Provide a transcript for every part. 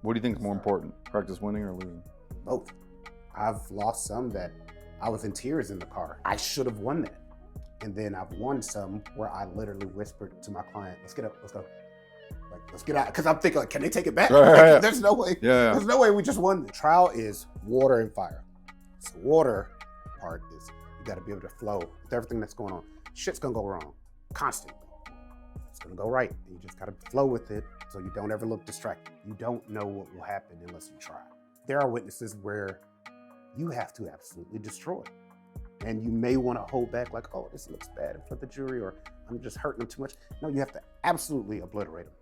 What do you think is more important, practice winning or losing? Both. I've lost some that I was in tears in the car. I should have won that. And then I've won some where I literally whispered to my client, let's get up, let's go. Like, let's get out. Because I'm thinking, like, can they take it back? Right. There's no way. Yeah. There's no way we just won. The trial is water and fire. So water part is you got to be able to flow with everything that's going on. Shit's going to go wrong constantly. It's going to go right. And you just got to flow with it so you don't ever look distracted. You don't know what will happen unless you try. There are witnesses where you have to absolutely destroy. And you may want to hold back like, oh, this looks bad in front of the jury, or I'm just hurting them too much. No, you have to absolutely obliterate them.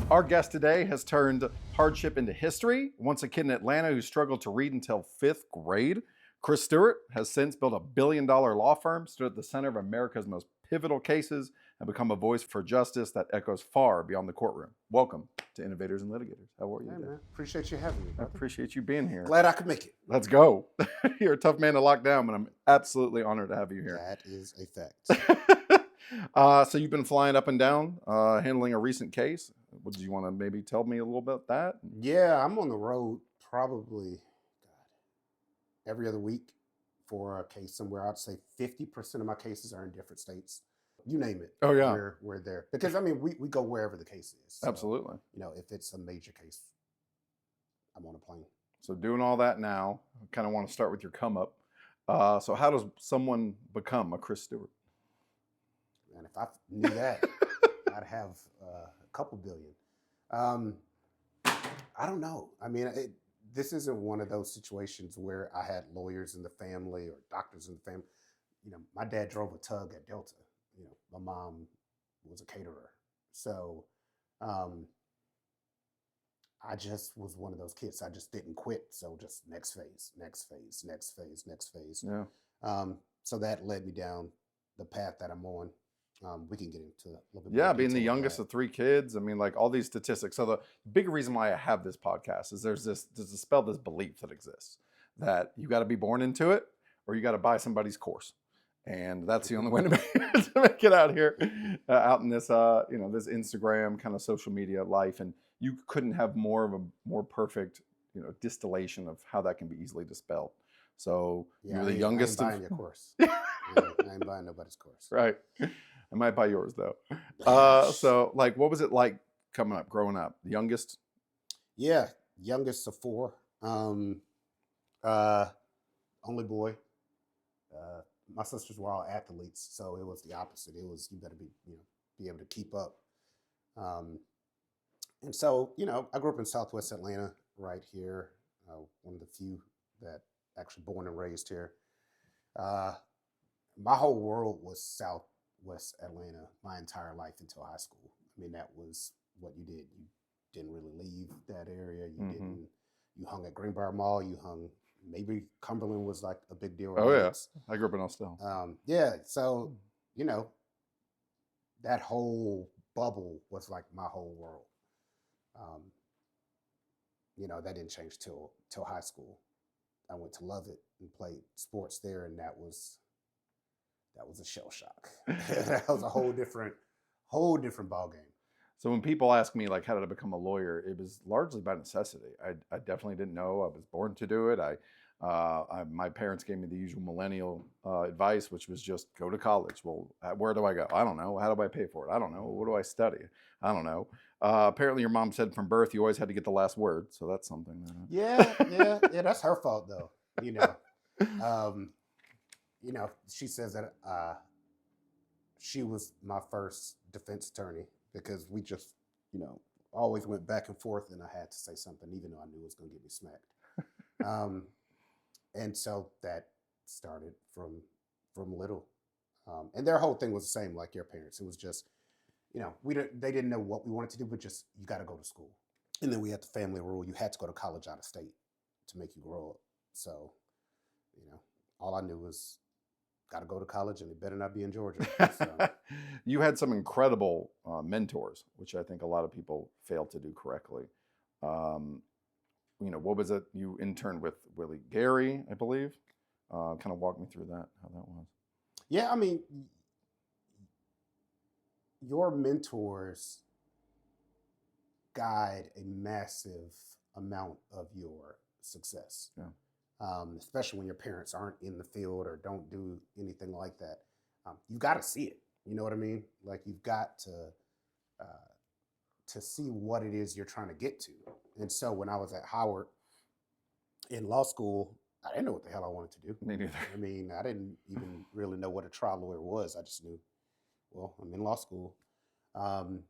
Our guest today has turned hardship into history. Once a kid in Atlanta who struggled to read until 5th grade, Chris Stewart has since built a billion-dollar law firm, stood at the center of America's most pivotal cases, and become a voice for justice that echoes far beyond the courtroom. Welcome to Innovators and Litigators. How are you today? Man. Appreciate you having me, I brother. appreciate you being here. Glad I could make it. Let's go. You're a tough man to lock down, but I'm absolutely honored to have you here. That is a fact. So you've been flying up and down, handling a recent case. Would you want to maybe tell me a little bit about that? Yeah, I'm on the road probably every other week for a case somewhere. I'd say 50% of my cases are in different states. You name it. Oh, yeah. We're there. Because, I mean, we go wherever the case is. So, Absolutely. you know, if it's a major case, I'm on a plane. So doing all that now, I kind of want to start with your come up. So how does someone become a Chris Stewart? And if I knew that, I'd have a couple billion. I don't know. I mean, this isn't one of those situations where I had lawyers in the family or doctors in the family. You know, my dad drove a tug at Delta. You know, my mom was a caterer. So I just was one of those kids. I just didn't quit. So just next phase. Yeah. So that led me down the path that I'm on. We can get into a little bit. Yeah, more being the detail youngest of 3 kids. I mean, like all these statistics. So the big reason why I have this podcast is there's this belief that exists that you got to be born into it or you got to buy somebody's course. And that's the only way to make it out here, out in this, this Instagram kind of social media life. And you couldn't have more perfect, distillation of how that can be easily dispelled. So you're the youngest. I ain't buying your course. I ain't buying nobody's course. Right. I might buy yours though. So like, what was it like growing up? The youngest? Yeah, youngest of 4. Only boy. My sisters were all athletes, so it was the opposite. It was you better be able to keep up. And so I grew up in Southwest Atlanta, right here. One of the few that actually born and raised here. My whole world was Southwest Atlanta my entire life until high school. I mean, that was what you did. You didn't really leave that area. You hung at Greenbrier Mall. You hung. Maybe Cumberland was like a big deal. Oh, yeah. I grew up in Austell. Yeah. So, that whole bubble was like my whole world. That didn't change till high school. I went to Love It and played sports there, and that was a shell shock. That was a whole different ball game. So when people ask me, like, how did I become a lawyer? It was largely by necessity. I definitely didn't know. I was born to do it. My parents gave me the usual millennial advice, which was just go to college. Well, where do I go? I don't know. How do I pay for it? I don't know. What do I study? I don't know. Apparently your mom said from birth you always had to get the last word. So that's something. Yeah. That's her fault, though. She says that she was my first defense attorney. Because we just, always went back and forth, and I had to say something, even though I knew it was going to get me smacked. And so that started from little, and their whole thing was the same, like your parents. It was just, they didn't know what we wanted to do, but just you got to go to school. And then we had the family rule: you had to go to college out of state to make you grow up. So, all I knew was got to go to college, and it better not be in Georgia. So. You had some incredible mentors, which I think a lot of people fail to do correctly. What was it? You interned with Willie Gary, I believe. Kind of walk me through that, how that was. Yeah, I mean, your mentors guide a massive amount of your success. Yeah. Especially when your parents aren't in the field or don't do anything like that. You've got to see it. You know what I mean? Like you've got to see what it is you're trying to get to. And so when I was at Howard in law school, I didn't know what the hell I wanted to do. Me neither. I mean, I didn't even really know what a trial lawyer was. I just knew, well, I'm in law school. And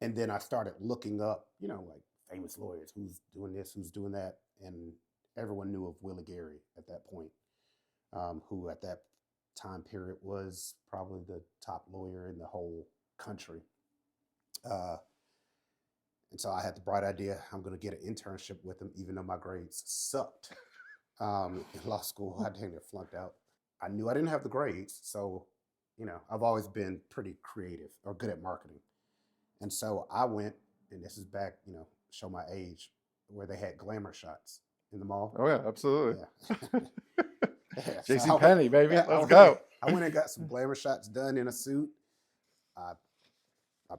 then I started looking up, like famous lawyers, who's doing this, who's doing that. And everyone knew of Willie Gary at that point, who at that time period was probably the top lawyer in the whole country. And so I had the bright idea, I'm going to get an internship with him, even though my grades sucked. In law school, I dang near flunked out. I knew I didn't have the grades, so, I've always been pretty creative or good at marketing. And so I went, and this is back, show my age, where they had glamour shots in the mall. Oh, yeah, absolutely. Yeah. Yeah, JC so Penney, baby. yeah, Let's go. I went and got some glamour shots done in a suit. I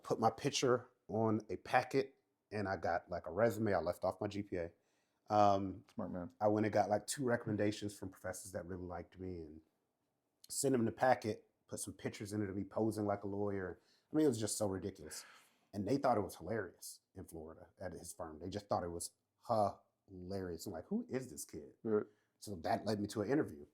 put my picture on a packet, and I got like a resume. I left off my GPA. Smart man. I went and got like 2 recommendations from professors that really liked me, and sent them the packet, put some pictures in it of me posing like a lawyer. I mean, it was just so ridiculous. And they thought it was hilarious in Florida at his firm. They just thought it was hilarious. I'm like, who is this kid? Right. So that led me to an interview.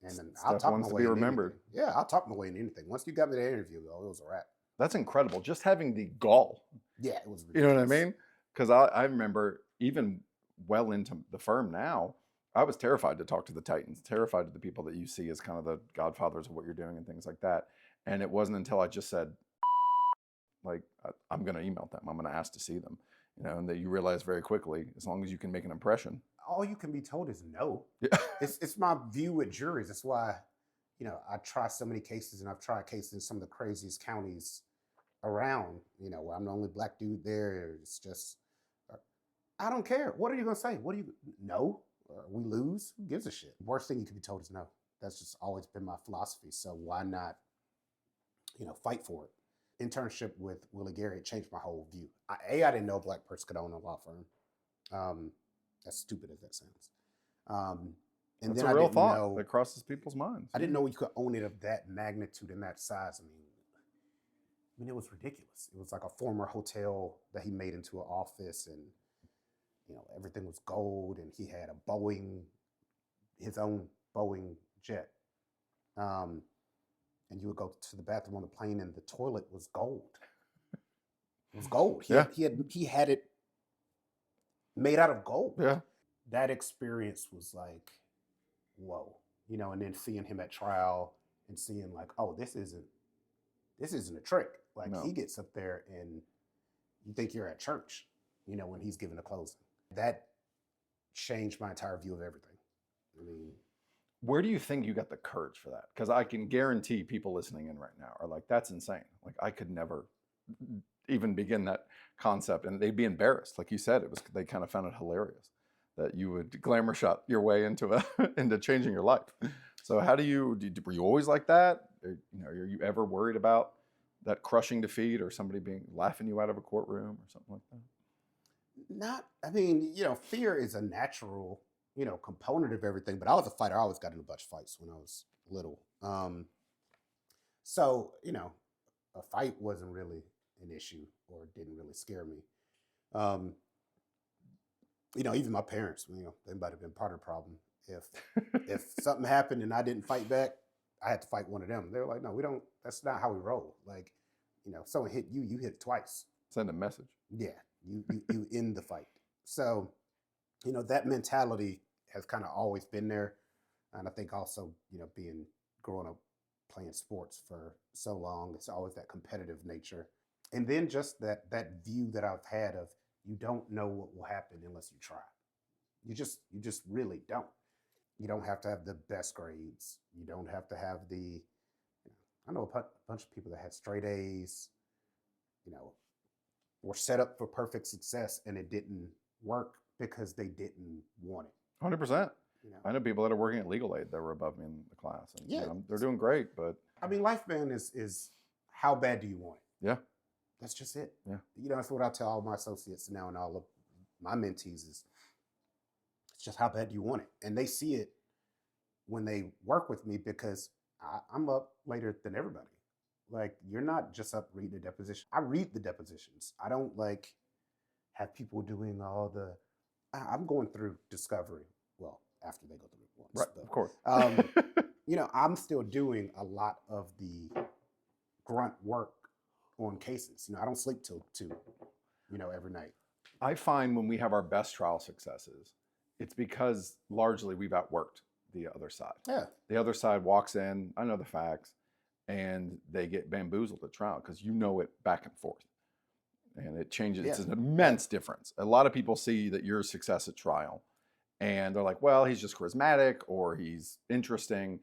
And then Stuff I'll talk wants my to way be into remembered. anything. Yeah, I'll talk my way into anything. Once you got me that interview, though, it was a wrap. That's incredible. Just having the gall. Yeah, it was ridiculous. You know what I mean? Because I remember even well into the firm now, I was terrified to talk to the titans, terrified to the people that you see as kind of the godfathers of what you're doing and things like that. And it wasn't until I just said, like, I'm going to email them. I'm going to ask to see them. And that you realize very quickly, as long as you can make an impression. All you can be told is no. Yeah. It's my view with juries. That's why, I try so many cases, and I've tried cases in some of the craziest counties around, where I'm the only black dude there. It's just, I don't care. What are you going to say? No? We lose? Who gives a shit? Worst thing you can be told is no. That's just always been my philosophy. So why not, fight for it? Internship with Willie Gary changed my whole view. I didn't know a black person could own a law firm. As stupid as that sounds. And That's then a real I didn't thought know, that crosses people's minds. I didn't know you could own it of that magnitude and that size. I mean, it was ridiculous. It was like a former hotel that he made into an office, and everything was gold, and he had his own Boeing jet. And you would go to the bathroom on the plane, and the toilet was gold. It was gold. He had it made out of gold. Yeah. That experience was like, whoa, and then seeing him at trial and seeing like, oh, this isn't a trick. Like No. He gets up there and you think you're at church, when he's giving a closing. That changed my entire view of everything. I mean, where do you think you got the courage for that? Because I can guarantee people listening in right now are like, that's insane. Like I could never even begin that concept, and they'd be embarrassed. Like you said, they kind of found it hilarious that you would glamour shot your way into into changing your life. So how were you always like that? Or, are you ever worried about that crushing defeat or somebody laughing you out of a courtroom or something like that? Fear is a natural, component of everything, but I was a fighter. I always got in a bunch of fights when I was little. So, a fight wasn't really an issue or didn't really scare me. Even my parents, they might have been part of the problem. If something happened and I didn't fight back, I had to fight one of them. They were like, no, we don't, that's not how we roll. Like, if someone hit you, you hit twice. Send a message. Yeah, you end the fight. So, that mentality has kind of always been there. And I think also, growing up playing sports for so long, it's always that competitive nature. And then just that view that I've had of, you don't know what will happen unless you try. You just really don't. You don't have to have the best grades. You don't have to have I know a bunch of people that had straight A's, were set up for perfect success, and it didn't work because they didn't want it. 100%. I know people that are working at Legal Aid that were above me in the class. And, Yeah. they're doing great, but Lifespan is how bad do you want it? Yeah. That's just it. Yeah. You know, that's what I tell all my associates now and all of my mentees is it's just how bad do you want it? And they see it when they work with me because I'm up later than everybody. Like, you're not just up reading the deposition. I read the depositions. I don't like have people doing all the, I'm going through discovery. Well, after they go through it once. Right, but, of course. you know, I'm still doing a lot of the grunt work on cases. You know, I don't sleep till 2, you know, every night. I find when we have our best trial successes, it's because largely we've outworked the other side. Yeah. The other side walks in, I know the facts, and they get bamboozled at trial because you know it back and forth. And it changes. Yeah. It's an immense difference. A lot of people see that you're a success at trial and they're like, well, he's just charismatic or he's interesting,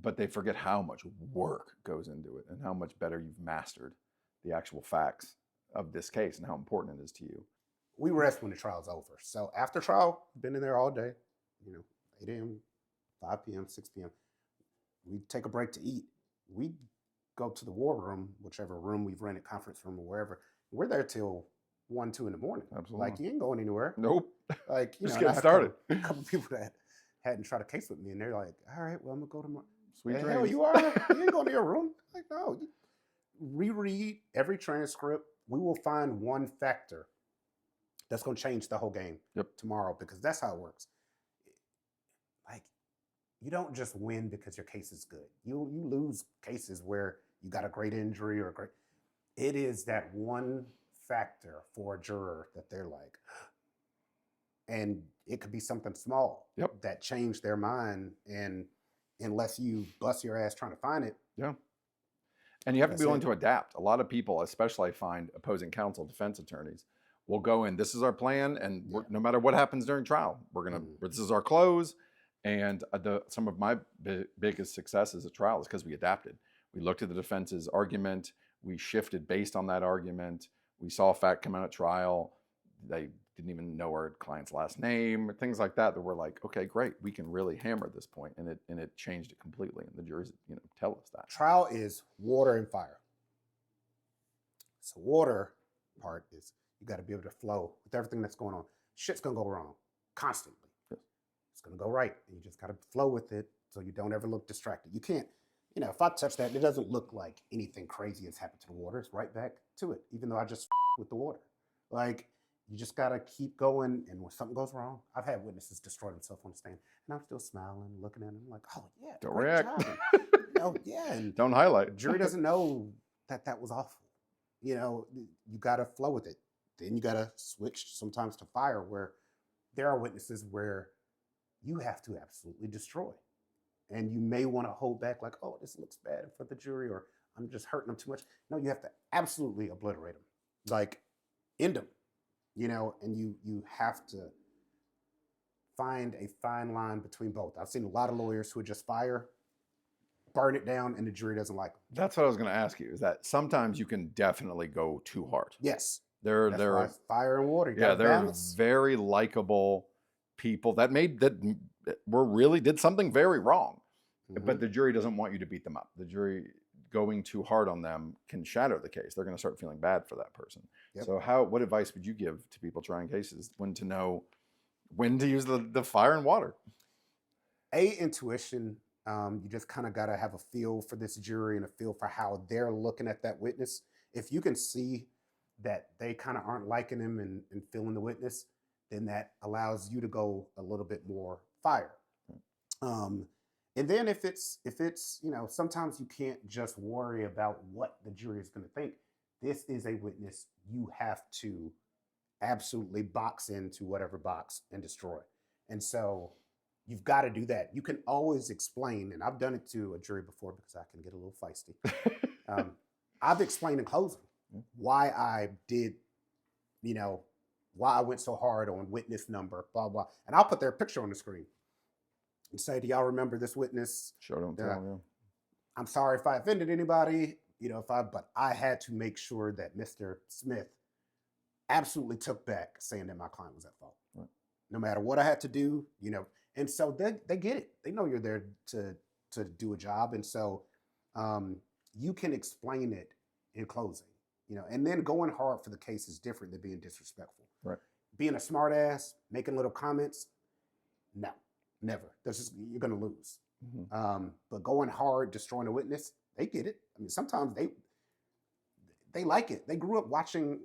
but they forget how much work goes into it and how much better you've mastered the actual facts of this case and how important it is to you. We rest when the trial's over. So after trial, been in there all day, you know, 8 a.m., 5 p.m., 6 p.m. We take a break to eat. We go to the war room, whichever room we've rented, conference room or wherever. We're there till 1, 2 in the morning. Absolutely. Like, you ain't going anywhere. Nope. Like, you Just know, getting started. A couple people that hadn't tried a case with me, and they're like, all right, well, I'm going to go tomorrow. Sweet The dreams. hell you are? You ain't going to your room? Like, no. You reread every transcript. We will find one factor that's going to change the whole game tomorrow, because that's how it works. Like, you don't just win because your case is good. You lose cases where you got a great injury or a great. It is that one factor for a juror that they're like, and it could be something small that changed their mind, and unless you bust your ass trying to find it. Yeah. And you have to be willing to adapt. A lot of people, especially I find opposing counsel, defense attorneys, will go in, this is our plan, and no matter what happens during trial, we're going to, this is our close. And some of my biggest successes at trial is because we adapted. We looked at the defense's argument. We shifted based on that argument. We saw a fact come out at trial. They didn't even know our client's last name, things like that. That we're like, okay, great, we can really hammer this point, and it changed it completely. And the juries, tell us that trial is water and fire. So water part is you got to be able to flow with everything that's going on. Shit's gonna go wrong constantly. It's gonna go right, and you just got to flow with it so you don't ever look distracted. You can't. If I touch that, it doesn't look like anything crazy has happened to the water. It's right back to it, even though I just with the water. Like, you just got to keep going. And when something goes wrong, I've had witnesses destroy themselves on the stand, and I'm still smiling, looking at them like, oh, yeah. Don't react. Yeah. And don't highlight. The jury doesn't know that was awful. You got to flow with it. Then you got to switch sometimes to fire, where there are witnesses where you have to absolutely destroy. And you may want to hold back like, oh, this looks bad for the jury, or I'm just hurting them too much. No, you have to absolutely obliterate them, like end them, and you have to find a fine line between both. I've seen a lot of lawyers who would just fire, burn it down, and the jury doesn't like them. That's what I was going to ask you, is that sometimes you can definitely go too hard. Yes. They're fire and water. Yeah, they're very likable people that really did something very wrong. But the jury doesn't want you to beat them up. The jury going too hard on them can shatter the case. They're going to start feeling bad for that person. Yep. So what advice would you give to people trying cases? When to know when to use the fire and water? Intuition. You just kind of got to have a feel for this jury and a feel for how they're looking at that witness. If you can see that they kind of aren't liking him and feeling the witness, then that allows you to go a little bit more fire. And then if it's sometimes you can't just worry about what the jury is going to think. This is a witness you have to absolutely box into whatever box and destroy. And so you've got to do that. You can always explain, and I've done it to a jury before because I can get a little feisty. I've explained in closing why I did, why I went so hard on witness number, blah, blah. And I'll put their picture on the screen and say, do y'all remember this witness? Sure, don't tell me. I'm sorry if I offended anybody, but I had to make sure that Mr. Smith absolutely took back saying that my client was at fault. Right. No matter what I had to do, and so they get it. They know you're there to do a job. And so you can explain it in closing. and then going hard for the case is different than being disrespectful. Right. Being a smart ass, making little comments, no, never. You're going to lose. Mm-hmm. But going hard, destroying a witness, they get it. I mean, sometimes they like it. They grew up watching,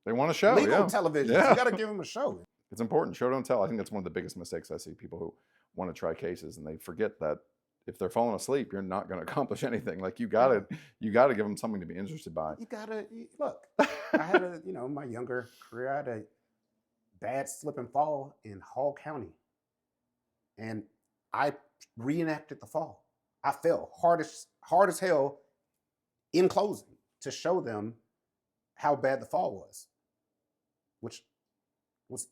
They want a show. legal Yeah. television. Yeah. So you got to give them a show. It's important. Show, don't tell. I think that's one of the biggest mistakes I see people who want to try cases, and they forget that if they're falling asleep, you're not going to accomplish anything. Like you gotta give them something to be interested by. You gotta look. I had my younger career, I had a bad slip and fall in Hall County, and I reenacted the fall. I fell hard as hell in closing to show them how bad the fall was, which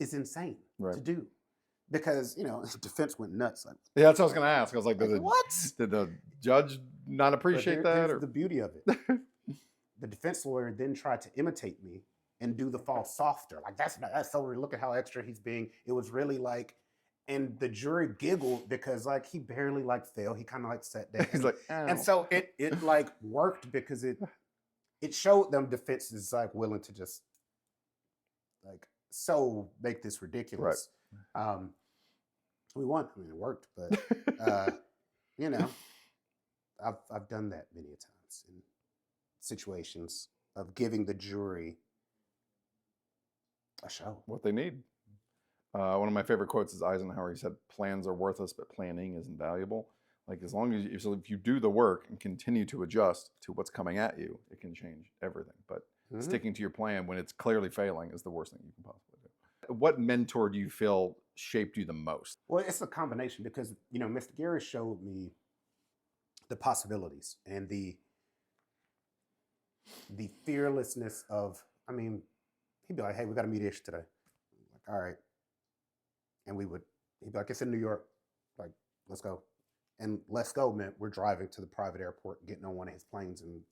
is insane to do. Because, the defense went nuts. Like, yeah, that's what I was going to ask. I was like, what? Did the judge not appreciate that? Here's the beauty of it. The defense lawyer then tried to imitate me and do the fall softer. Like, that's so look at how extra he's being. It was really like, and the jury giggled because like he barely like fell. He kind of like sat down. He's like, ow. And so it like worked because it showed them defense is like willing to just like so make this ridiculous. Right. We won. I mean, it worked, but I've done that many a times in situations of giving the jury a show. What they need. One of my favorite quotes is Eisenhower. He said, "Plans are worthless, but planning is invaluable." Like as long as if you do the work and continue to adjust to what's coming at you, it can change everything. But sticking to your plan when it's clearly failing is the worst thing you can possibly do. What mentor do you feel shaped you the most? Well, it's a combination because, Mr. Gary showed me the possibilities and the fearlessness of, he'd be like, "Hey, we got a mediation today." I'm like, "All right." And he'd be like, "It's in New York. Like, let's go." And let's go meant we're driving to the private airport, getting on one of his planes, and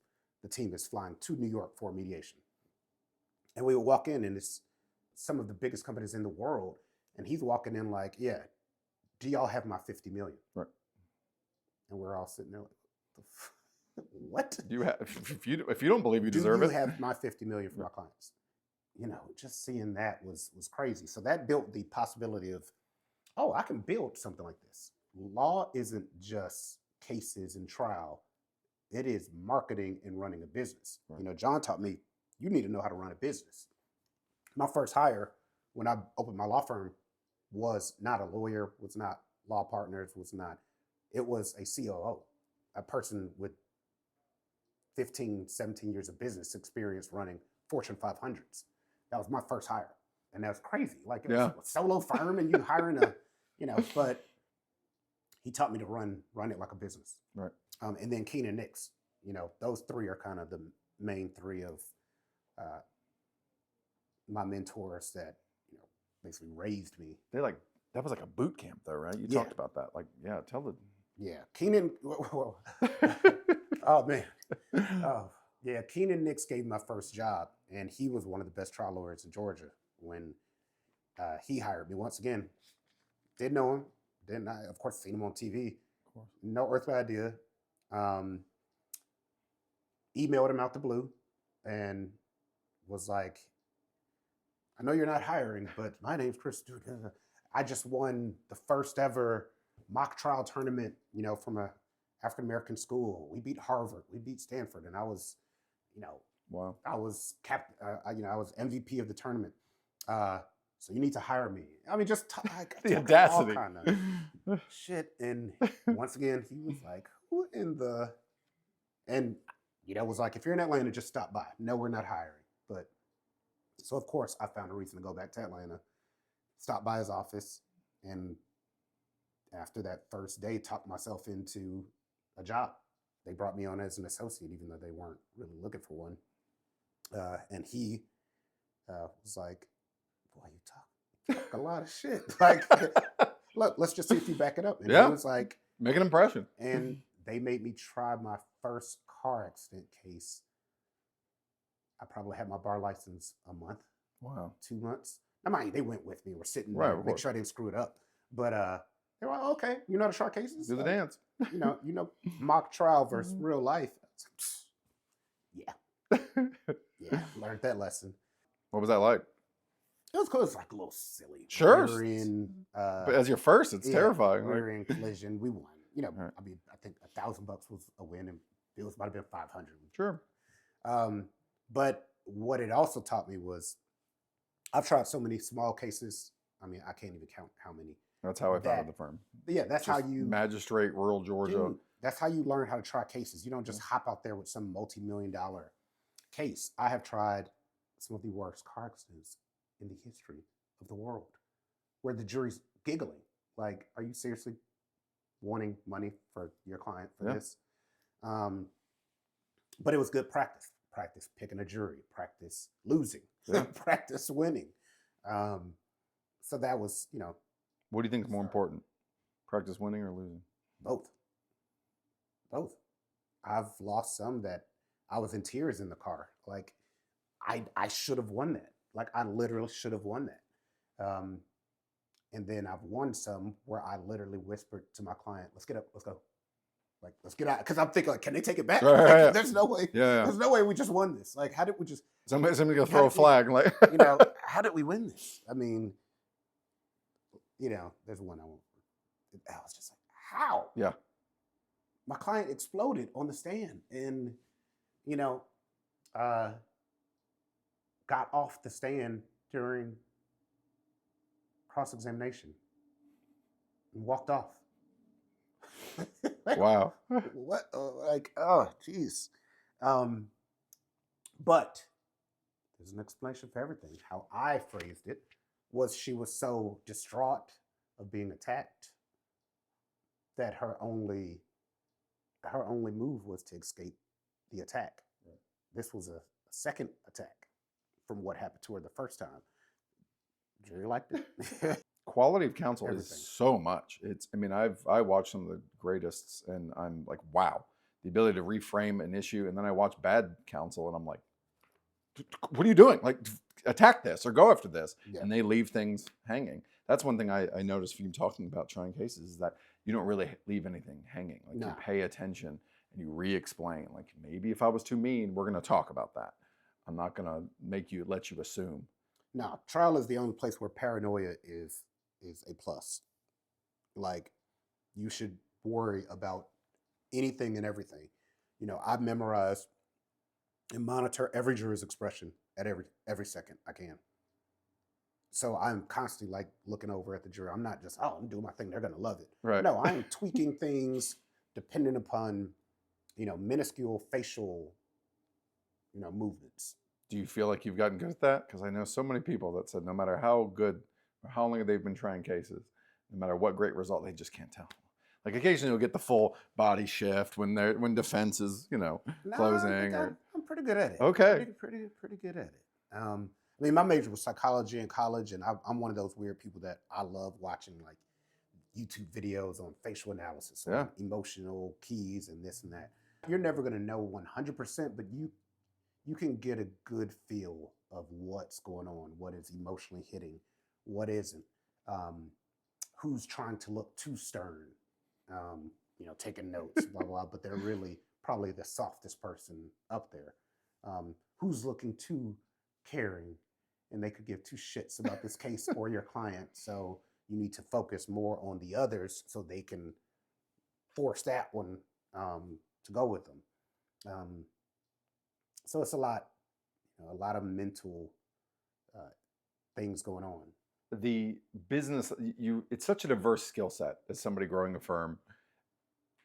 the team is flying to New York for a mediation. And we would walk in, and it's some of the biggest companies in the world. And he's walking in like, "Yeah, do y'all have my $50 million?" Right. And we're all sitting there like, "What? Do you have, if you don't believe you deserve it? Do you have my $50 million for my clients?" Just seeing that was crazy. So that built the possibility of, oh, I can build something like this. Law isn't just cases and trial. It is marketing and running a business. Right. John taught me, you need to know how to run a business. My first hire when I opened my law firm was not a lawyer, was not law partners, it was a COO, a person with 15, 17 years of business experience running Fortune 500s. That was my first hire. And that was crazy. Like it was a solo firm and you hiring but he taught me to run it like a business. Right. And then Keenan Nicks, those three are kind of the main three of my mentors that, basically raised me. That was like a boot camp though, right? You talked about that. Like, tell the... Yeah, Keenan, oh man. Oh, yeah, Keenan Nicks gave me my first job, and he was one of the best trial lawyers in Georgia when he hired me. Once again, didn't know him, didn't I? Of course, seen him on TV. Of course. No earthly idea. Emailed him out the blue and was like, "I know you're not hiring, but my name's Chris Stewart. I just won the first ever mock trial tournament, from a African-American school. We beat Harvard, we beat Stanford." And I was, wow. I was I was MVP of the tournament. So you need to hire me. just the audacity. All kind of shit. And once again, he was like, "Who in the," and was like, "If you're in Atlanta, just stop by. No, we're not hiring." But so of course I found a reason to go back to Atlanta, stop by his office, and after that first day, talked myself into a job. They brought me on as an associate, even though they weren't really looking for one. And he was like, "Boy, you talk a lot of shit. Like, look, let's just see if you back it up." And he was like, "Make an impression." And they made me try my first car accident case. I probably had my bar license a month. Wow. 2 months. Now, mind you, they went with me. We're sitting right, there, make sure I didn't screw it up. But they were like, "Okay, you know the shark cases? Do the dance." Mock trial versus real life." Yeah. Yeah, learned that lesson. What was that like? It was cool. It was like a little silly. Sure. We were in, But as your first, it's terrifying. We were in collision. We won. You know, Right. I mean, I think $1,000 was a win, and it might have been 500. Sure. But what it also taught me was, I've tried so many small cases. I mean, I can't even count how many. That's how I founded the firm. But yeah, that's how Just you magistrate, rural Georgia. dude, that's how you learn how to try cases. You don't just hop out there with some multi-million-dollar case. I have tried some of the worst car accidents in the history of the world, where the jury's giggling. Like, are you seriously wanting money for your client for this? But it was good practice. Practice picking a jury. Practice losing. Practice winning. So that was, What do you think is more important? Practice winning or losing? Both. I've lost some that I was in tears in the car. Like, I should have won that. Like, I literally should have won that. And then I've won some where I literally whispered to my client, let's get up, let's go. Like, let's get out. Because I'm thinking, like, can they take it back? Like, there's no way. There's no way we just won this. Like, how did we just... Somebody's going to throw a flag. Like, how did we win this? I mean, there's one I won't... I was just like, how? Yeah. My client exploded on the stand and, got off the stand during cross-examination and walked off. Wow. What? Oh, geez. But there's an explanation for everything. How I phrased it was she was so distraught of being attacked that her only move was to escape the attack. Right. This was a second attack from what happened to her the first time. Jury liked it. Quality of counsel is so much. I watch some of the greatest and I'm like, wow, the ability to reframe an issue. And then I watch bad counsel and I'm like, what are you doing? Like, attack this or go after this. Yeah. And they leave things hanging. That's one thing I noticed from you talking about trying cases is that you don't really leave anything hanging. Like, you pay attention and you re-explain. Like, maybe if I was too mean, we're going to talk about that. I'm not going to let you assume. No, trial is the only place where paranoia is a plus. Like, you should worry about anything and everything. I've memorized and monitor every juror's expression at every second I can. So I'm constantly like looking over at the jury. I'm not just, I'm doing my thing, they're gonna love it. Right. No, I'm tweaking things depending upon, minuscule facial, movements. Do you feel like you've gotten good at that? Because I know so many people that said no matter how good or how long they've been trying cases, no matter what great result, they just can't tell. Like, occasionally you'll get the full body shift when defense is, closing. I'm pretty good at it. Okay. Pretty good at it. My major was psychology in college, and I'm one of those weird people that I love watching like YouTube videos on facial analysis, on emotional keys and this and that. You're never going to know 100%, but you can get a good feel of what's going on, what is emotionally hitting, what isn't, who's trying to look too stern, taking notes, blah, blah, but they're really probably the softest person up there, who's looking too caring, and they could give two shits about this case or your client. So you need to focus more on the others so they can force that one to go with them. So it's a lot of mental things going on. The business, it's such a diverse skill set as somebody growing a firm.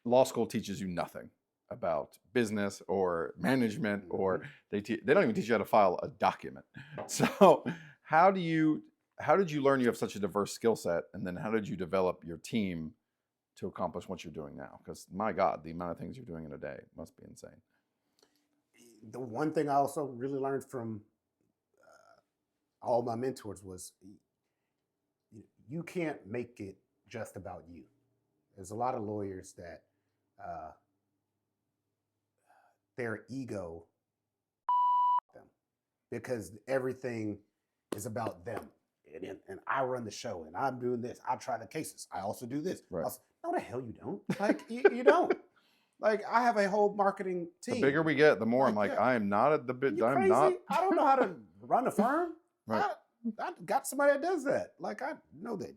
Law school teaches you nothing about business or management, or they don't even teach you how to file a document. So how did you learn you have such a diverse skill set, and then how did you develop your team to accomplish what you're doing now? Because my God, the amount of things you're doing in a day must be insane. The one thing I also really learned from all my mentors was you can't make it just about you. There's a lot of lawyers that their ego them because everything is about them. And I run the show and I'm doing this. I try the cases. I also do this. Right. No, the hell you don't. Like, you don't. Like I have a whole marketing team. The bigger we get, the more I'm like, yeah. I am not at the bit. You I'm crazy? not. I don't know how to run a firm. Right. I got somebody that does that. Like I know the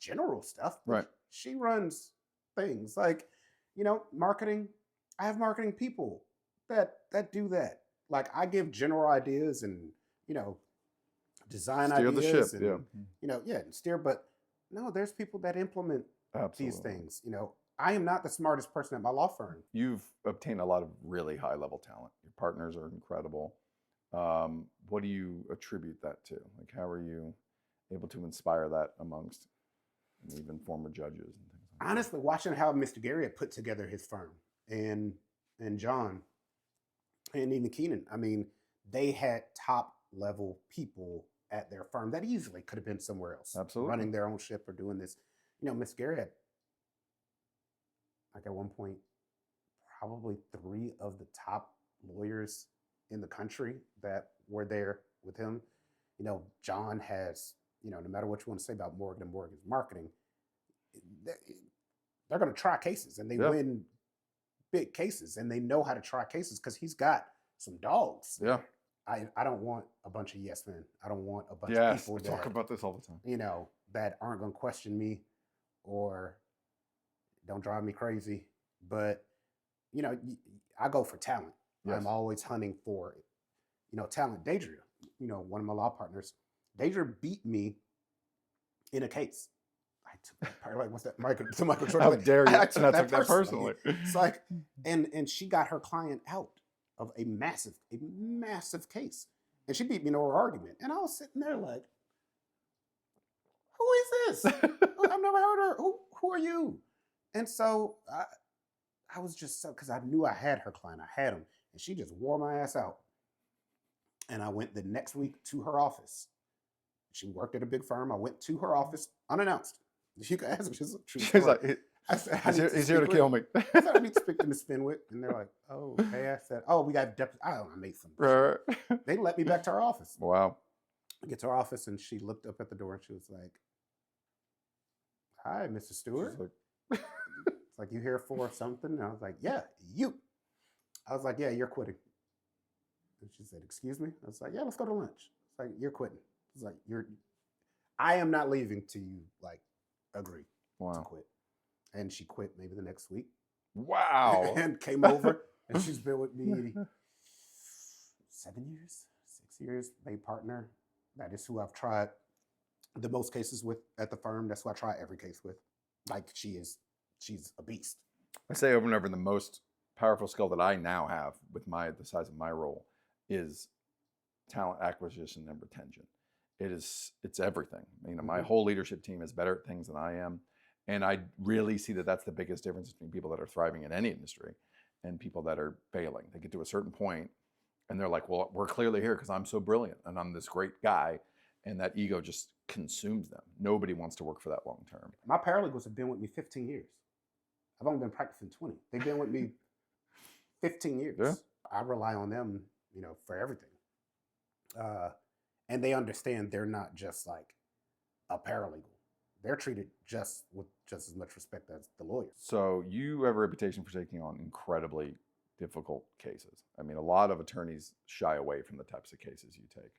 general stuff. But Right. She runs things like, marketing. I have marketing people that do that. Like I give general ideas and design Steer ideas the ship. and and steer. But no, there's people that implement Absolutely. these things. I am not the smartest person at my law firm. You've obtained a lot of really high level talent. Your partners are incredible. What do you attribute that to? Like, how are you able to inspire that amongst even former judges and things like that? Honestly, watching how Mr. Gary had put together his firm and John and even Keenan, I mean, they had top level people at their firm that easily could have been somewhere else. Absolutely. Running their own ship or doing this. Mr. Gary had, like at one point, probably 3 of the top lawyers in the country that were there with him. John has, no matter what you want to say about Morgan and Morgan's marketing, they're going to try cases and they win big cases and they know how to try cases because he's got some dogs. Yeah. I don't want a bunch of yes men. I don't want a bunch of people that talk about this all the time. That aren't going to question me or don't drive me crazy. But, I go for talent. Yes. I'm always hunting for, talent. Deidre, one of my law partners, Deidre beat me in a case. I took like, what's that? Michael Jordan. How dare you? I took that personally. It's like, and she got her client out of a massive case. And she beat me in her argument. And I was sitting there like, who is this? I've never heard her. Who are you? And so I was just so, because I knew I had her client. I had him. And she just wore my ass out. And I went the next week to her office. She worked at a big firm. I went to her office unannounced. You can ask me. She's like, I said, he's here to kill me. I said, I need to speak to Ms. Fenwick. And they're like, oh, okay. I said, oh, we got I don't know, I made some. Right. They let me back to her office. Wow. I get to her office and she looked up at the door and she was like, hi, Mr. Stewart. It's like, you here for something? And I was like, yeah, you. I was like, yeah, you're quitting. And she said, excuse me? I was like, yeah, let's go to lunch. It's like, you're quitting. It's like, I am not leaving till you agree to quit. And she quit maybe the next week. Wow. And came over and she's been with me 7 years, 6 years, made partner. That is who I've tried the most cases with at the firm. That's who I try every case with. She's a beast. I say over and over, the most powerful skill that I now have with the size of my role is talent acquisition and retention. It's everything. My whole leadership team is better at things than I am. And I really see that that's the biggest difference between people that are thriving in any industry and people that are failing. They get to a certain point and they're like, well, we're clearly here because I'm so brilliant and I'm this great guy. And that ego just consumes them. Nobody wants to work for that long term. My paralegals have been with me 15 years. I've only been practicing 20. They've been with me 15 years. Yeah. I rely on them, for everything. And they understand they're not just like a paralegal. They're treated just with just as much respect as the lawyers. So you have a reputation for taking on incredibly difficult cases. A lot of attorneys shy away from the types of cases you take.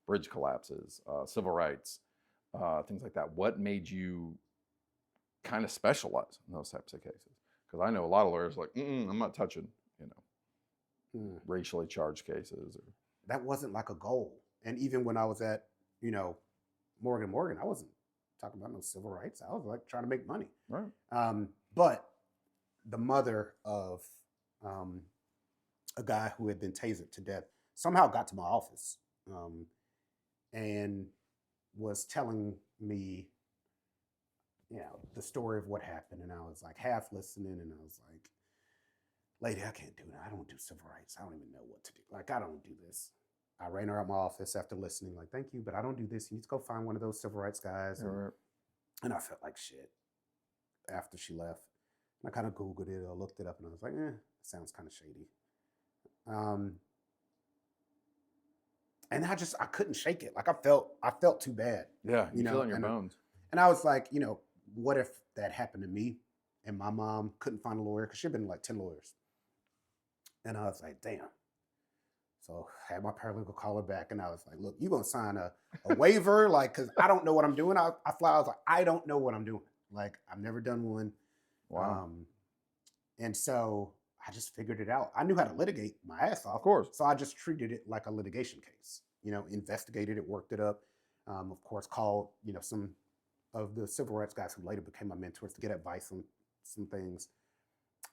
Bridge collapses, civil rights, things like that. What made you kind of specialize in those types of cases? Because I know a lot of lawyers are like, I'm not touching, racially charged cases. That wasn't like a goal. And even when I was at, Morgan, I wasn't talking about no civil rights. I was trying to make money. Right. But the mother of a guy who had been tasered to death somehow got to my office and was telling me, the story of what happened. And I was half listening and I was like, lady, I can't do that. I don't do civil rights. I don't even know what to do. I don't do this. I ran her out my office after listening, thank you, but I don't do this. You need to go find one of those civil rights guys. And I felt like shit after she left. And I kind of Googled it or looked it up and I was like, sounds kind of shady. And I couldn't shake it. I felt too bad. Yeah, you feel it in your bones. And I was like, what if that happened to me and my mom couldn't find a lawyer? Because she'd been 10 lawyers. And I was like, damn. So I had my paralegal call her back, and I was like, look, you going to sign a waiver? Like, because I don't know what I'm doing. I was like, I don't know what I'm doing. Like, I've never done one. Wow. And so I just figured it out. I knew how to litigate my ass off. Of course. So I just treated it like a litigation case, investigated it, worked it up. Of course, called, some of the civil rights guys who later became my mentors to get advice on some things,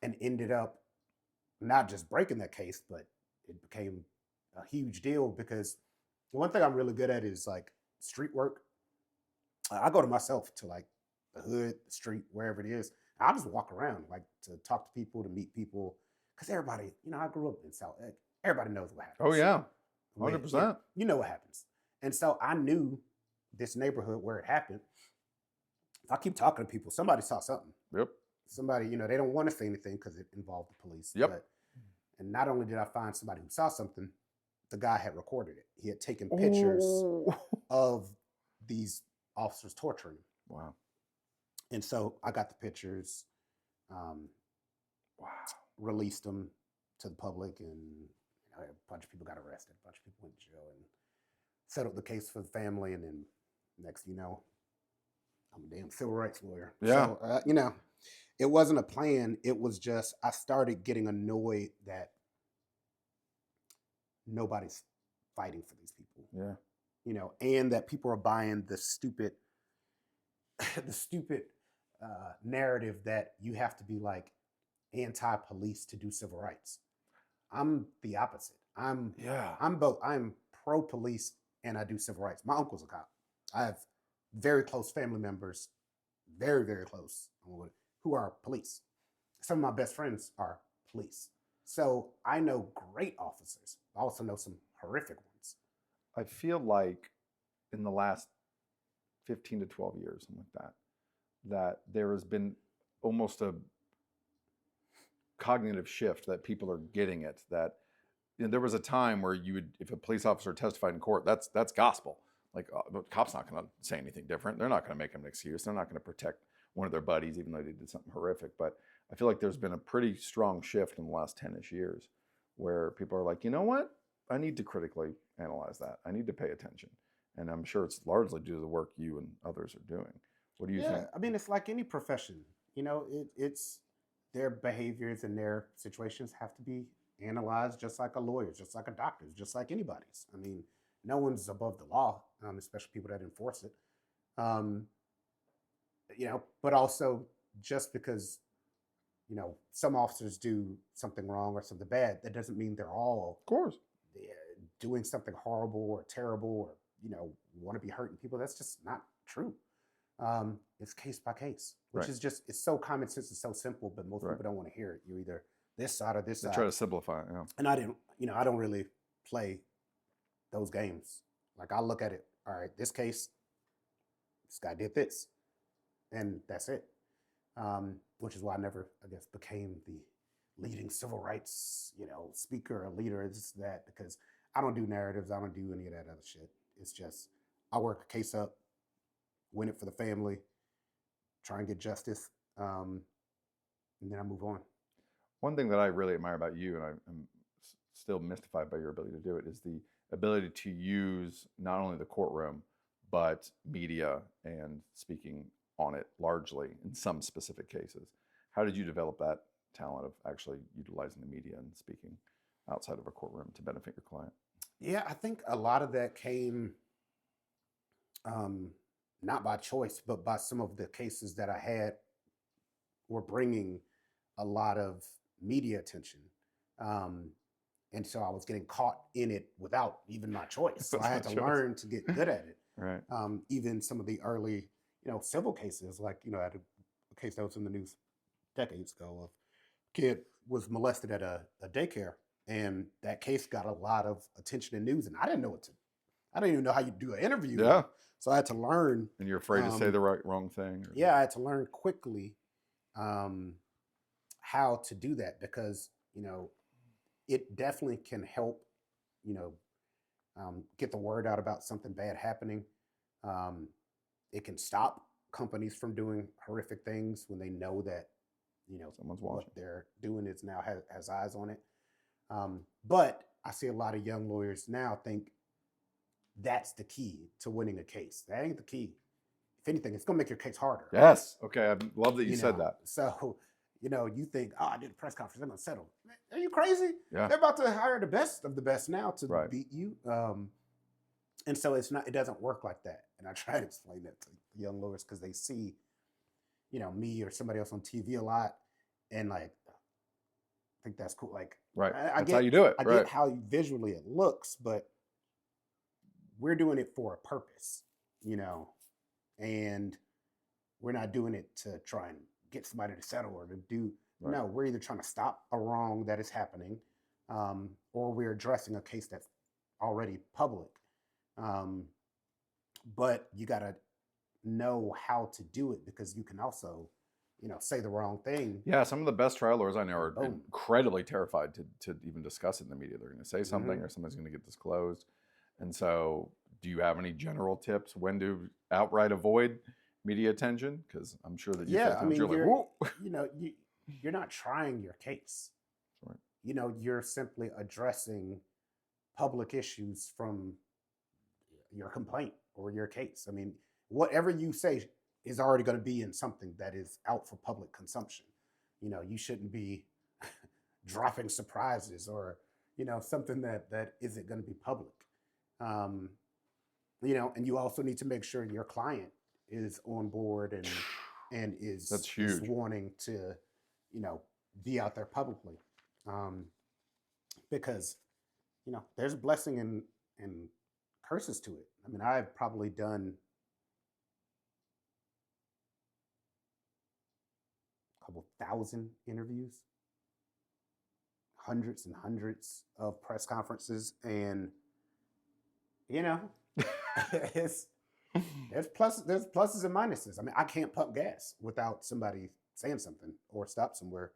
and ended up not just breaking that case, but it became a huge deal because the one thing I'm really good at is like street work. I go to myself to like the hood, the street, wherever it is. I just walk around like to talk to people, to meet people, because everybody, I grew up in South Egg. Everybody knows what happens. Oh yeah, When- 100%. You know what happens. And so I knew this neighborhood where it happened. If I keep talking to people, somebody saw something. Yep. Somebody, they don't want to say anything because it involved the police. Yep. And not only did I find somebody who saw something, the guy had recorded it. He had taken pictures of these officers torturing him. Wow. And so I got the pictures, Wow. released them to the public, and a bunch of people got arrested. A bunch of people went to jail and settled the case for the family. And then next, I'm a damn civil rights lawyer. Yeah. So, it wasn't a plan. It was just I started getting annoyed that nobody's fighting for these people. Yeah. And that people are buying the stupid, narrative that you have to be like anti-police to do civil rights. I'm the opposite. I'm both. I'm pro-police and I do civil rights. My uncle's a cop. I have very close family members, very, very close, who are police. Some of my best friends are police. So I know great officers. I also know some horrific ones. I feel like in the last 15 to 12 years, something like that there has been almost a cognitive shift that people are getting it. That there was a time where if a police officer testified in court, that's gospel. Like, the cop's not going to say anything different. They're not going to make him an excuse. They're not going to protect one of their buddies, even though they did something horrific. But I feel like there's been a pretty strong shift in the last 10-ish years where people are like, you know what? I need to critically analyze that. I need to pay attention. And I'm sure it's largely due to the work you and others are doing. What do you think? I mean, it's like any profession. It's their behaviors and their situations have to be analyzed just like a lawyer, just like a doctor, just like anybody's. I mean, no one's above the law, especially people that enforce it. But also just because, some officers do something wrong or something bad, that doesn't mean they're all, Of course, doing something horrible or terrible or, want to be hurting people. That's just not true. It's case by case, which is just, it's so common sense, it's so simple, but most people don't want to hear it. You're either this side or this side. They try to simplify it. Yeah. And I don't really play those games. Like, I look at it, all right, this case, this guy did this, and that's it. Which is why I never, I guess, became the leading civil rights, speaker or leader, this, that, because I don't do narratives. I don't do any of that other shit. It's just, I work a case up, win it for the family, try and get justice, and then I move on. One thing that I really admire about you, and I'm still mystified by your ability to do it, is the ability to use not only the courtroom, but media and speaking on it largely in some specific cases. How did you develop that talent of actually utilizing the media and speaking outside of a courtroom to benefit your client? Yeah, I think a lot of that came not by choice, but by some of the cases that I had were bringing a lot of media attention. And so I was getting caught in it without even my choice. So I had to learn to get good at it. Right. Even some of the early, civil cases, like, I had a case that was in the news decades ago of a kid was molested at a daycare. And that case got a lot of attention in news. And I didn't even know how you do an interview. Yeah. So I had to learn. And you're afraid to say the wrong thing? Or... Yeah, I had to learn quickly how to do that because, it definitely can help, get the word out about something bad happening. It can stop companies from doing horrific things when they know that, someone's watching. What they're doing is now has eyes on it. But I see a lot of young lawyers now think that's the key to winning a case. That ain't the key. If anything, it's going to make your case harder. Yes. Okay. I love that you said that. So, you think, oh, I did a press conference, they're going to settle. Are you crazy? Yeah. They're about to hire the best of the best now to Right. beat you. And so it doesn't work like that. And I try to explain that to young lawyers because they see, me or somebody else on TV a lot. And like, I think that's cool. Like, Right. I That's get, how you do it. I Right. get how visually it looks, but we're doing it for a purpose, and we're not doing it to try and get somebody to settle or to do. Right. No, we're either trying to stop a wrong that is happening, or we're addressing a case that's already public. But you got to know how to do it because you can also, say the wrong thing. Yeah, some of the best trial lawyers I know are Boom. incredibly terrified to even discuss it in the media. They're going to say something or somebody's going to get disclosed. And so do you have any general tips when to outright avoid media attention? Because I'm sure that you you're like, whoa. You're not trying your case. Right. You're simply addressing public issues from your complaint or your case. I mean, whatever you say is already going to be in something that is out for public consumption. You shouldn't be dropping surprises or, something that isn't going to be public. And you also need to make sure your client is on board and is, That's huge. is wanting to, be out there publicly. Because, there's blessing and curses to it. I mean, I've probably done a couple thousand interviews, hundreds and hundreds of press conferences, and there's pluses and minuses. I mean, I can't pump gas without somebody saying something or stop somewhere.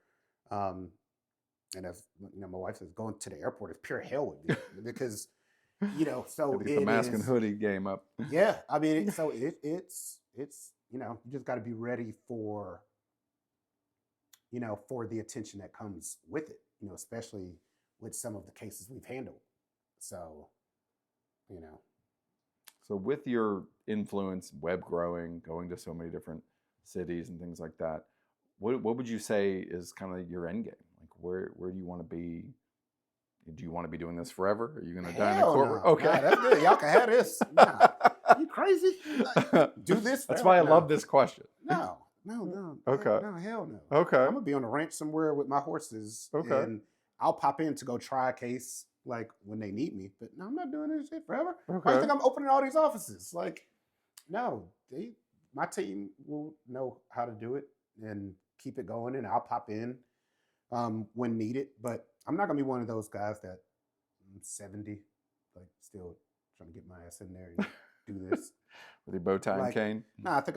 And as my wife says, going to the airport is pure hell with me because so Gotta get the mask and hoodie game up. Yeah, I mean, it's you just got to be ready for for the attention that comes with it. Especially with some of the cases we've handled. So, So with your influence, web growing, going to so many different cities and things like that, what would you say is kind of your end game? Like where do you want to be? Do you want to be doing this forever? Are you going to die in a courtroom? No. Okay. Nah, that's good. Y'all can have this. Nah. You crazy? Do this. That's why I love this question. No. Okay. No, hell no. Okay. I'm going to be on a ranch somewhere with my horses. Okay. And I'll pop in to go try a case like when they need me. But no, I'm not doing this shit forever. Okay. Why do you think I'm opening all these offices? Like, no. My team will know how to do it and keep it going. And I'll pop in when needed. But I'm not going to be one of those guys that I'm 70, like still trying to get my ass in there and do this. With your bow tie and cane? No, I think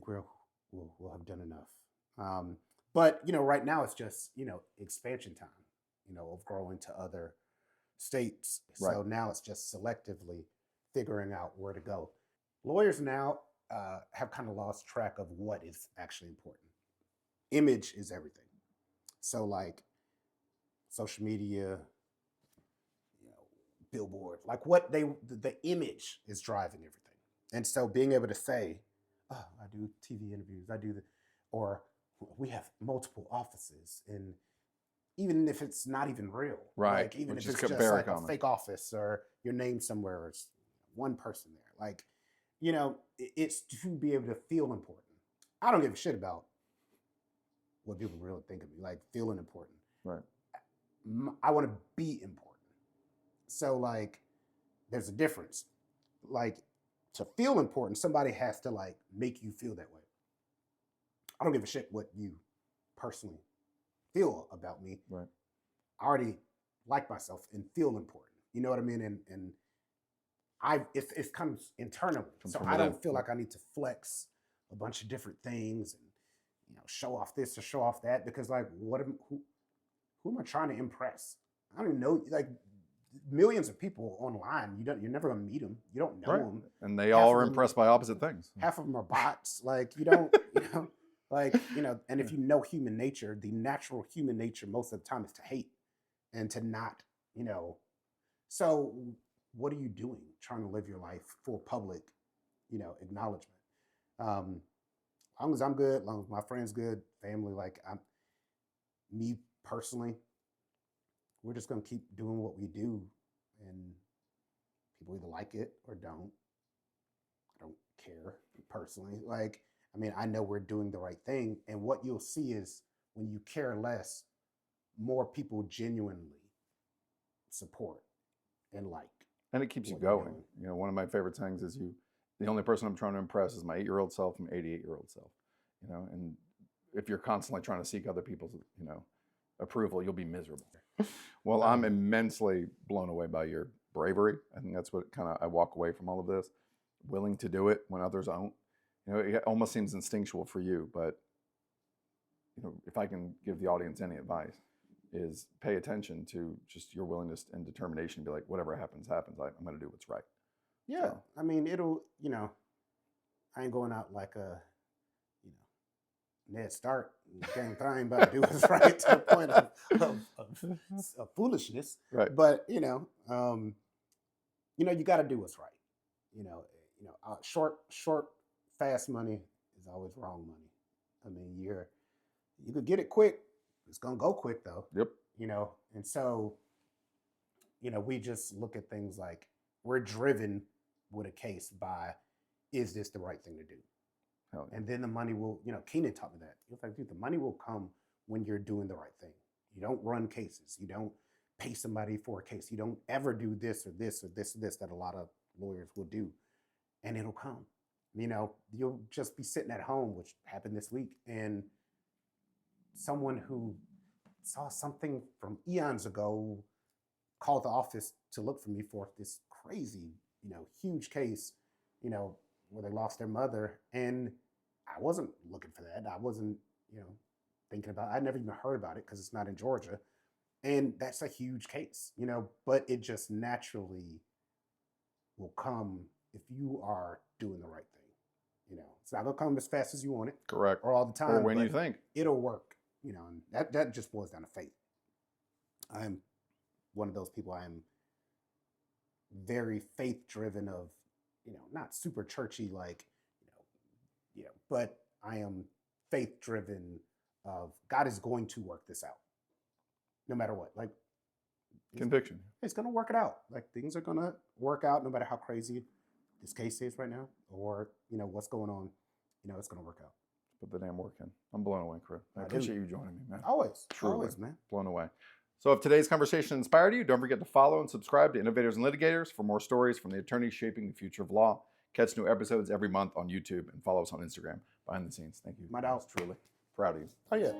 we'll have done enough. But, right now it's just, expansion time, of growing to other states. Right. So now it's just selectively figuring out where to go. Lawyers now have kind of lost track of what is actually important. Image is everything. So like social media, billboard, like the image is driving everything. And so being able to say, oh, I do TV interviews, or we have multiple offices, and even if it's not even real, right? Like even Which if it's is just very like common. A fake office or your name somewhere, or it's one person there, like, it's to be able to feel important. I don't give a shit about what people really think of me, like feeling important. Right. I want to be important. So like, there's a difference. Like, to feel important, somebody has to like make you feel that way. I don't give a shit what you personally feel about me. Right. I already like myself and feel important. You know what I mean? And it's comes internally. So I don't feel like I need to flex a bunch of different things and show off this or show off that, because like who am I trying to impress? I don't even know, like millions of people online. You're never gonna meet them. You don't know them, and they all are impressed by opposite things. Half of them are bots. Like you don't, Like, and if you know human nature, the natural human nature most of the time is to hate and to not, So what are you doing trying to live your life for public, acknowledgement? As long as I'm good, as long as my friends good, family, me personally, we're just gonna keep doing what we do, and people either like it or don't. I don't care personally. I know we're doing the right thing, and what you'll see is when you care less, more people genuinely support and like. And it keeps you what you're going. doing. One of my favorite things is the only person I'm trying to impress is my 8-year-old self and 88-year-old self. And if you're constantly trying to seek other people's, approval, you'll be miserable. Well, I'm immensely blown away by your bravery. I think that's what I walk away from all of this. Willing to do it when others don't. It almost seems instinctual for you, but if I can give the audience any advice, is pay attention to just your willingness and determination to be like, whatever happens, happens. I'm going to do what's right. Yeah. So. It'll, I ain't going out like a, Ned Stark, gang thing, about to do what's right to the point of foolishness. Right. But, you got to do what's right. Short, fast money is always wrong money. You could get it quick. It's going to go quick though. Yep. And so, we just look at things like we're driven with a case by, is this the right thing to do? Hell yeah. And then the money will, Keenan taught me that. He was like, dude, the money will come when you're doing the right thing. You don't run cases. You don't pay somebody for a case. You don't ever do this or this or this or this that a lot of lawyers will do. And it'll come. You'll just be sitting at home, which happened this week, and someone who saw something from eons ago called the office to look for me for this crazy, huge case, where they lost their mother. And I wasn't looking for that. I wasn't, thinking about it. I never even heard about it because it's not in Georgia. And that's a huge case, but it just naturally will come if you are doing the right thing. It's not going to come as fast as you want it. Correct. Or all the time. Or when you think. It'll work, and that just boils down to faith. I'm one of those people. I am very faith driven of, not super churchy, but I am faith driven of God is going to work this out no matter what. Conviction. It's going to work it out. Things are going to work out no matter how crazy this case is right now or, what's going on, it's going to work out. Put the damn work in. I'm blown away, Chris. I appreciate you joining me, man. Always. Truly. Always, man. Blown away. So if today's conversation inspired you, don't forget to follow and subscribe to Innovators and Litigators for more stories from the attorneys shaping the future of law. Catch new episodes every month on YouTube and follow us on Instagram. Behind the scenes. Thank you. My dog. Truly proud of you. Oh, yeah.